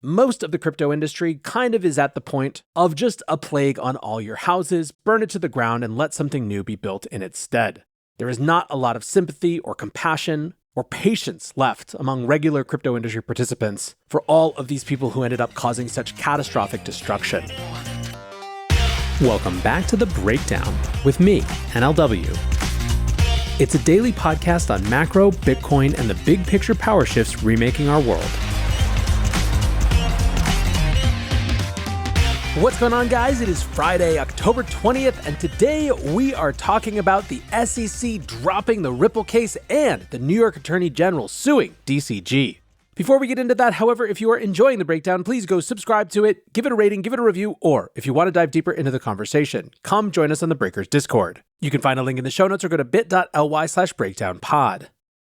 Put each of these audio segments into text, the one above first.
most of the crypto industry kind of is at the point of just a plague on all your houses, burn it to the ground, and let something new be built in its stead. There is not a lot of sympathy or compassion or patience left among regular crypto industry participants for all of these people who ended up causing such catastrophic destruction. Welcome back to The Breakdown with me, NLW. It's a daily podcast on macro, Bitcoin, and the big picture power shifts remaking our world. What's going on, guys? It is Friday, October 20th, and today we are talking about the SEC dropping the Ripple case and the New York Attorney General suing DCG. Before we get into that, however, if you are enjoying The Breakdown, please go subscribe to it, give it a rating, give it a review, or if you want to dive deeper into the conversation, come join us on the Breakers Discord. You can find a link in the show notes or go to bit.ly/breakdownpod.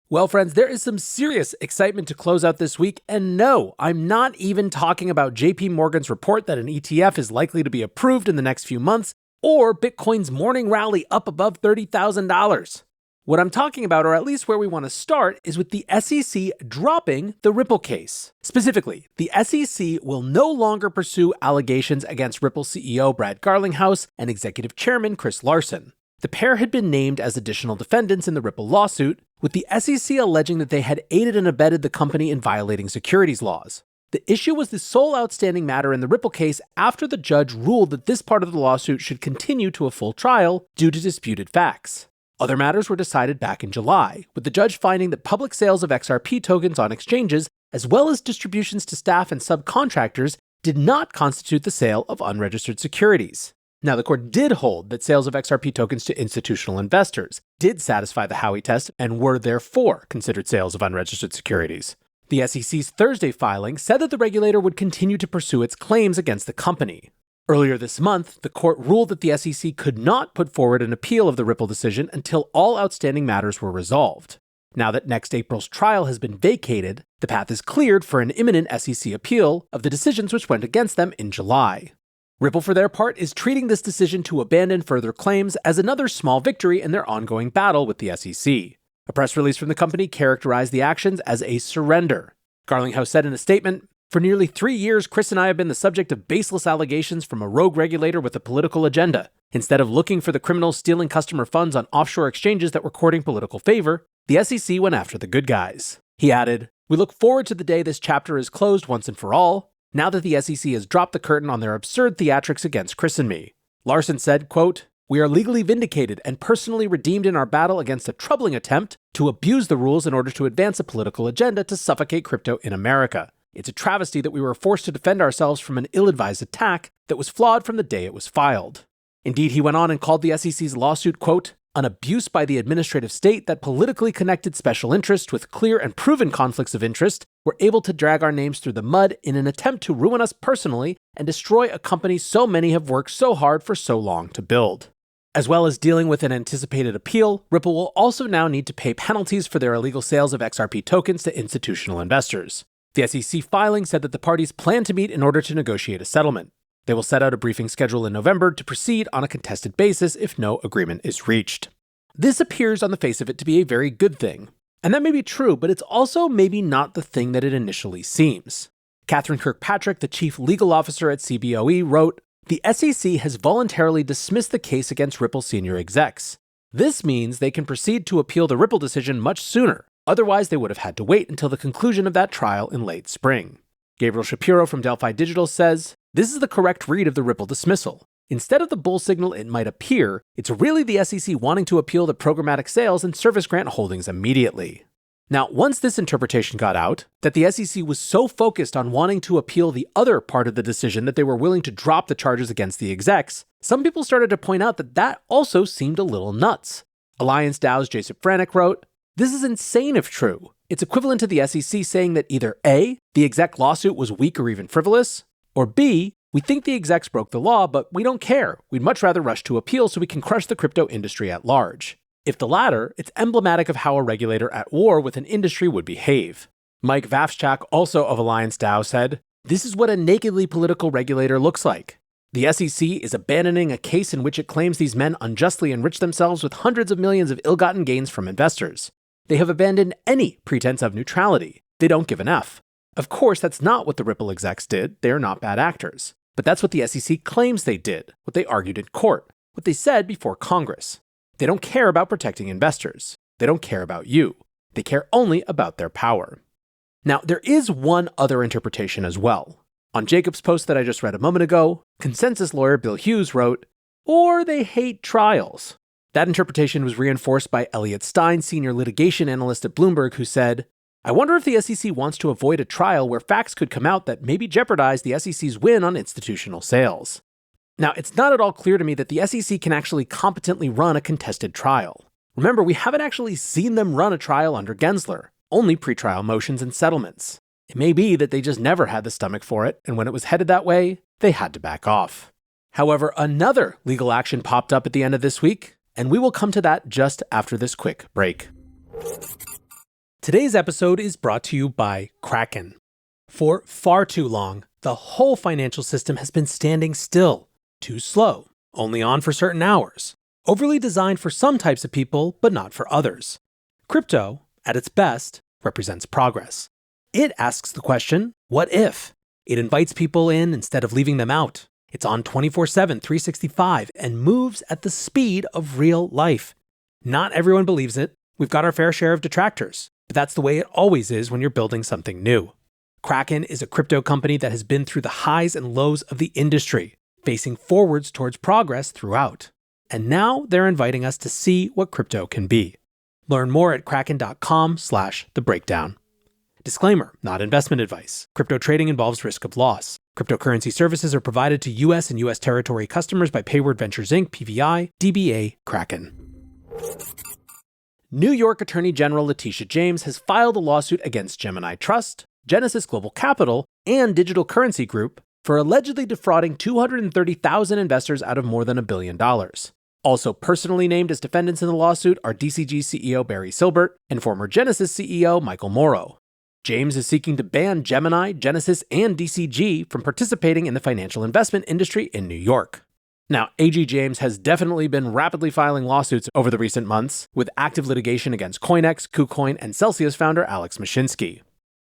Well, friends, there is some serious excitement to close out this week, and no, I'm not even talking about JP Morgan's report that an ETF is likely to be approved in the next few months, or Bitcoin's morning rally up above $30,000. What I'm talking about, or at least where we want to start, is with the SEC dropping the Ripple case. Specifically, the SEC will no longer pursue allegations against Ripple CEO Brad Garlinghouse and Executive Chairman Chris Larsen. The pair had been named as additional defendants in the Ripple lawsuit, with the SEC alleging that they had aided and abetted the company in violating securities laws. The issue was the sole outstanding matter in the Ripple case after the judge ruled that this part of the lawsuit should continue to a full trial due to disputed facts. Other matters were decided back in July, with the judge finding that public sales of XRP tokens on exchanges, as well as distributions to staff and subcontractors, did not constitute the sale of unregistered securities. Now, the court did hold that sales of XRP tokens to institutional investors did satisfy the Howey test and were therefore considered sales of unregistered securities. The SEC's Thursday filing said that the regulator would continue to pursue its claims against the company. Earlier this month, the court ruled that the SEC could not put forward an appeal of the Ripple decision until all outstanding matters were resolved. Now that next April's trial has been vacated, the path is cleared for an imminent SEC appeal of the decisions which went against them in July. Ripple, for their part, is treating this decision to abandon further claims as another small victory in their ongoing battle with the SEC. A press release from the company characterized the actions as a surrender. Garlinghouse said in a statement, "For nearly 3 years, Chris and I have been the subject of baseless allegations from a rogue regulator with a political agenda. Instead of looking for the criminals stealing customer funds on offshore exchanges that were courting political favor, the SEC went after the good guys." He added, "We look forward to the day this chapter is closed once and for all, now that the SEC has dropped the curtain on their absurd theatrics against Chris and me." Larsen said, quote, "We are legally vindicated and personally redeemed in our battle against a troubling attempt to abuse the rules in order to advance a political agenda to suffocate crypto in America. It's a travesty that we were forced to defend ourselves from an ill-advised attack that was flawed from the day it was filed." Indeed, he went on and called the SEC's lawsuit, quote, "an abuse by the administrative state that politically connected special interests with clear and proven conflicts of interest were able to drag our names through the mud in an attempt to ruin us personally and destroy a company so many have worked so hard for so long to build." As well as dealing with an anticipated appeal, Ripple will also now need to pay penalties for their illegal sales of XRP tokens to institutional investors. The SEC filing said that the parties plan to meet in order to negotiate a settlement. They will set out a briefing schedule in November to proceed on a contested basis if no agreement is reached. This appears on the face of it to be a very good thing. And that may be true, but it's also maybe not the thing that it initially seems. Catherine Kirkpatrick, the chief legal officer at CBOE, wrote, "The SEC has voluntarily dismissed the case against Ripple senior execs. This means they can proceed to appeal the Ripple decision much sooner. Otherwise, they would have had to wait until the conclusion of that trial in late spring." Gabriel Shapiro from Delphi Digital says, "This is the correct read of the Ripple dismissal. Instead of the bull signal it might appear, it's really the SEC wanting to appeal the programmatic sales and service grant holdings immediately." Now, once this interpretation got out, that the SEC was so focused on wanting to appeal the other part of the decision that they were willing to drop the charges against the execs, some people started to point out that that also seemed a little nuts. Alliance DAO's Jason Franek wrote, "This is insane if true. It's equivalent to the SEC saying that either A, the exec lawsuit was weak or even frivolous, or B, we think the execs broke the law, but we don't care. We'd much rather rush to appeal so we can crush the crypto industry at large. If the latter, it's emblematic of how a regulator at war with an industry would behave." Mike Vavchak, also of Alliance DAO, said, "This is what a nakedly political regulator looks like. The SEC is abandoning a case in which it claims these men unjustly enriched themselves with hundreds of millions of ill-gotten gains from investors. They have abandoned any pretense of neutrality. They don't give an F. Of course, that's not what the Ripple execs did. They are not bad actors. But that's what the SEC claims they did, what they argued in court, what they said before Congress. They don't care about protecting investors. They don't care about you. They care only about their power. Now, there is one other interpretation as well. On Jacob's post that I just read a moment ago, consensus lawyer Bill Hughes wrote, "Or they hate trials." That interpretation was reinforced by Elliot Stein, senior litigation analyst at Bloomberg, who said, "I wonder if the SEC wants to avoid a trial where facts could come out that maybe jeopardize the SEC's win on institutional sales." Now, it's not at all clear to me that the SEC can actually competently run a contested trial. Remember, we haven't actually seen them run a trial under Gensler, only pretrial motions and settlements. It may be that they just never had the stomach for it, and when it was headed that way, they had to back off. However, another legal action popped up at the end of this week, and we will come to that just after this quick break. Today's episode is brought to you by Kraken. For far too long, the whole financial system has been standing still, too slow, only on for certain hours, overly designed for some types of people, but not for others. Crypto, at its best, represents progress. It asks the question, what if? It invites people in instead of leaving them out. It's on 24/7, 365, and moves at the speed of real life. Not everyone believes it. We've got our fair share of detractors, but that's the way it always is when you're building something new. Kraken is a crypto company that has been through the highs and lows of the industry, facing forwards towards progress throughout. And now they're inviting us to see what crypto can be. Learn more at kraken.com/thebreakdown. Disclaimer, not investment advice. Crypto trading involves risk of loss. Cryptocurrency services are provided to U.S. and U.S. territory customers by Payward Ventures Inc., PVI, DBA, Kraken. New York Attorney General Letitia James has filed a lawsuit against Gemini Trust, Genesis Global Capital, and Digital Currency Group for allegedly defrauding 230,000 investors out of more than $1 billion. Also personally named as defendants in the lawsuit are DCG CEO Barry Silbert and former Genesis CEO Michael Moro. James is seeking to ban Gemini, Genesis, and DCG from participating in the financial investment industry in New York. Now, AG James has definitely been rapidly filing lawsuits over the recent months, with active litigation against CoinEx, KuCoin, and Celsius founder Alex Mashinsky.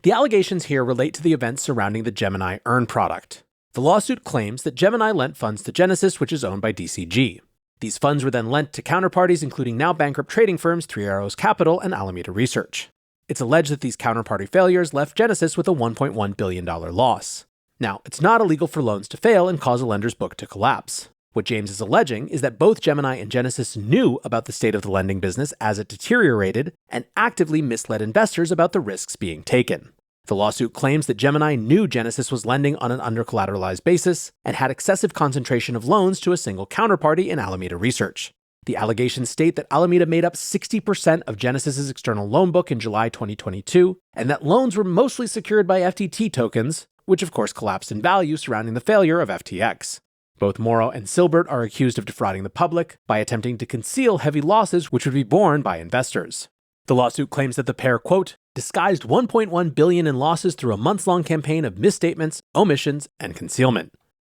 The allegations here relate to the events surrounding the Gemini Earn product. The lawsuit claims that Gemini lent funds to Genesis, which is owned by DCG. These funds were then lent to counterparties including now bankrupt trading firms Three Arrows Capital and Alameda Research. It's alleged that these counterparty failures left Genesis with a $1.1 billion loss. Now, it's not illegal for loans to fail and cause a lender's book to collapse. What James is alleging is that both Gemini and Genesis knew about the state of the lending business as it deteriorated and actively misled investors about the risks being taken. The lawsuit claims that Gemini knew Genesis was lending on an under-collateralized basis and had excessive concentration of loans to a single counterparty in Alameda Research. The allegations state that Alameda made up 60% of Genesis's external loan book in July 2022, and that loans were mostly secured by FTT tokens, which of course collapsed in value surrounding the failure of FTX. Both Moro and Silbert are accused of defrauding the public by attempting to conceal heavy losses which would be borne by investors. The lawsuit claims that the pair, quote, disguised $1.1 billion in losses through a months-long campaign of misstatements, omissions, and concealment.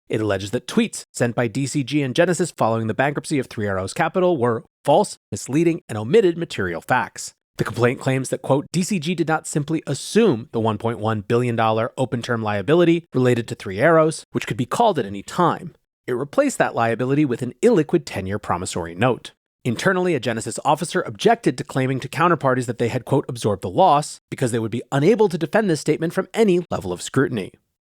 It alleges that tweets sent by DCG and Genesis following the bankruptcy of Three Arrows Capital were false, misleading, and omitted material facts. The complaint claims that, quote, DCG did not simply assume the $1.1 billion open-term liability related to Three Arrows, which could be called at any time. It replaced that liability with an illiquid 10-year promissory note. Internally, a Genesis officer objected to claiming to counterparties that they had, quote, absorbed the loss because they would be unable to defend this statement from any level of scrutiny.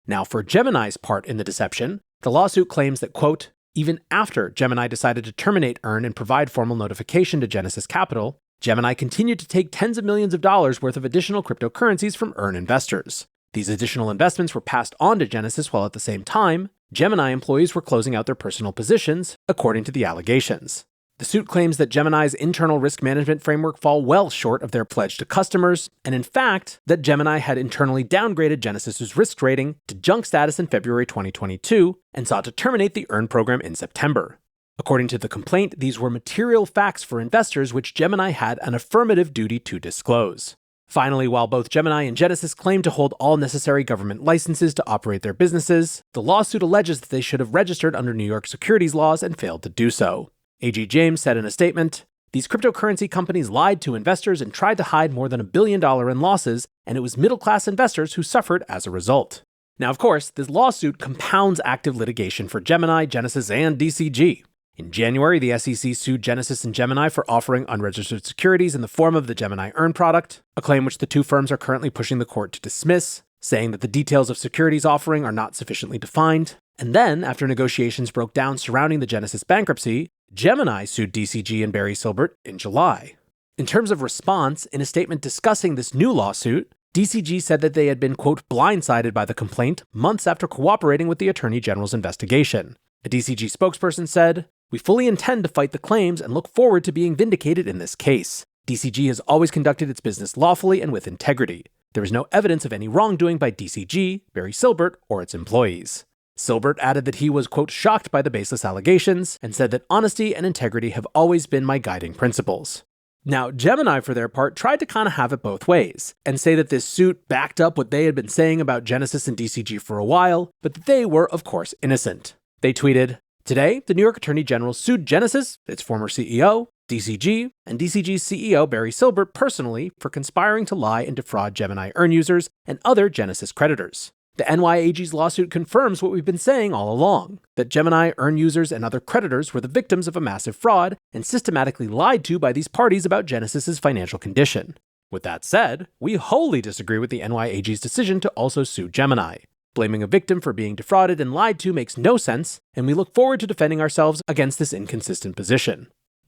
Now, for Gemini's part in the deception, the lawsuit claims that, quote, even after Gemini decided to terminate Earn and provide formal notification to Genesis Capital, Gemini continued to take tens of millions of dollars worth of additional cryptocurrencies from Earn investors. These additional investments were passed on to Genesis while at the same time, Gemini employees were closing out their personal positions, according to the allegations. The suit claims that Gemini's internal risk management framework fall well short of their pledge to customers, and in fact, that Gemini had internally downgraded Genesis's risk rating to junk status in February 2022 and sought to terminate the Earn program in September. According to the complaint, these were material facts for investors which Gemini had an affirmative duty to disclose. Finally, while both Gemini and Genesis claim to hold all necessary government licenses to operate their businesses, the lawsuit alleges that they should have registered under New York securities laws and failed to do so. AG James said in a statement, these cryptocurrency companies lied to investors and tried to hide more than $1 billion in losses and it was middle-class investors who suffered as a result. Now, of course, this lawsuit compounds active litigation for Gemini, Genesis, and DCG. In January, the SEC sued Genesis and Gemini for offering unregistered securities in the form of the Gemini Earn product, a claim which the two firms are currently pushing the court to dismiss, saying that the details of securities offering are not sufficiently defined. And then, after negotiations broke down surrounding the Genesis bankruptcy, Gemini sued DCG and Barry Silbert in July. In terms of response, in a statement discussing this new lawsuit, DCG said that they had been, quote, blindsided by the complaint months after cooperating with the Attorney General's investigation. A DCG spokesperson said, "We fully intend to fight the claims and look forward to being vindicated in this case. DCG has always conducted its business lawfully and with integrity. There is no evidence of any wrongdoing by DCG, Barry Silbert, or its employees." Silbert added that he was, quote, shocked by the baseless allegations and said that honesty and integrity have always been my guiding principles. Now, Gemini, for their part, tried to kind of have it both ways and say that this suit backed up what they had been saying about Genesis and DCG for a while, but that they were, of course, innocent. They tweeted, "Today, the New York Attorney General sued Genesis, its former CEO, DCG, and DCG's CEO Barry Silbert personally for conspiring to lie and defraud Gemini Earn users and other Genesis creditors. The NYAG's lawsuit confirms what we've been saying all along, that Gemini Earn users and other creditors were the victims of a massive fraud and systematically lied to by these parties about Genesis's financial condition. With that said, we wholly disagree with the NYAG's decision to also sue Gemini. Blaming a victim for being defrauded and lied to makes no sense, and we look forward to defending ourselves against this inconsistent position."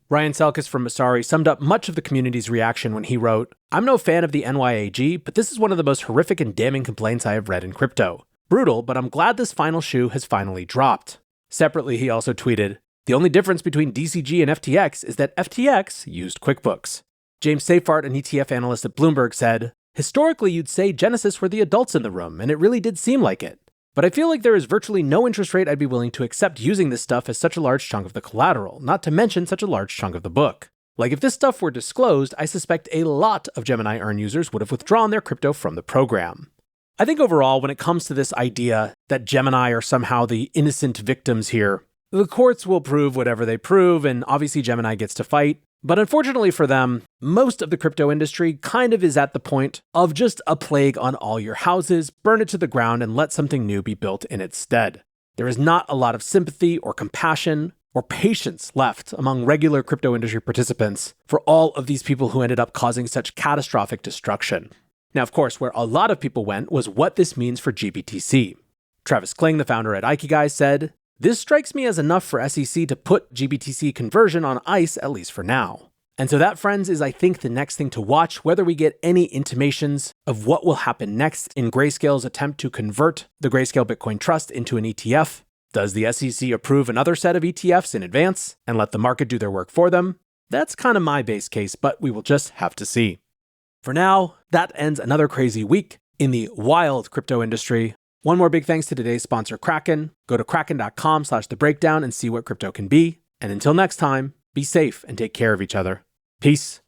Ryan Selkis from Masari summed up much of the community's reaction when he wrote, "I'm no fan of the NYAG, but this is one of the most horrific and damning complaints I have read in crypto. Brutal, but I'm glad this final shoe has finally dropped." Separately, he also tweeted, "The only difference between DCG and FTX is that FTX used QuickBooks." James Seyfarth, an ETF analyst at Bloomberg, said, "Historically, you'd say Genesis were the adults in the room, and it really did seem like it. But I feel like there is virtually no interest rate I'd be willing to accept using this stuff as such a large chunk of the collateral, not to mention such a large chunk of the book. Like if this stuff were disclosed, I suspect a lot of Gemini Earn users would have withdrawn their crypto from the program." I think overall, when it comes to this idea that Gemini are somehow the innocent victims here, the courts will prove whatever they prove, and obviously Gemini gets to fight. But unfortunately for them, most of the crypto industry kind of is at the point of just a plague on all your houses, burn it to the ground, and let something new be built in its stead. There is not a lot of sympathy or compassion or patience left among regular crypto industry participants for all of these people who ended up causing such catastrophic destruction. Now, of course, where a lot of people went was what this means for GBTC. Travis Kling, the founder at Ikigai, said, "This strikes me as enough for SEC to put GBTC conversion on ice, at least for now." And so that, friends, is I think the next thing to watch, whether we get any intimations of what will happen next in Grayscale's attempt to convert the Grayscale Bitcoin Trust into an ETF. Does the SEC approve another set of ETFs in advance and let the market do their work for them? That's kind of my base case, but we will just have to see. For now, that ends another crazy week in the wild crypto industry. One more big thanks to today's sponsor, Kraken. Go to kraken.com/thebreakdown and see what crypto can be. And until next time, be safe and take care of each other. Peace.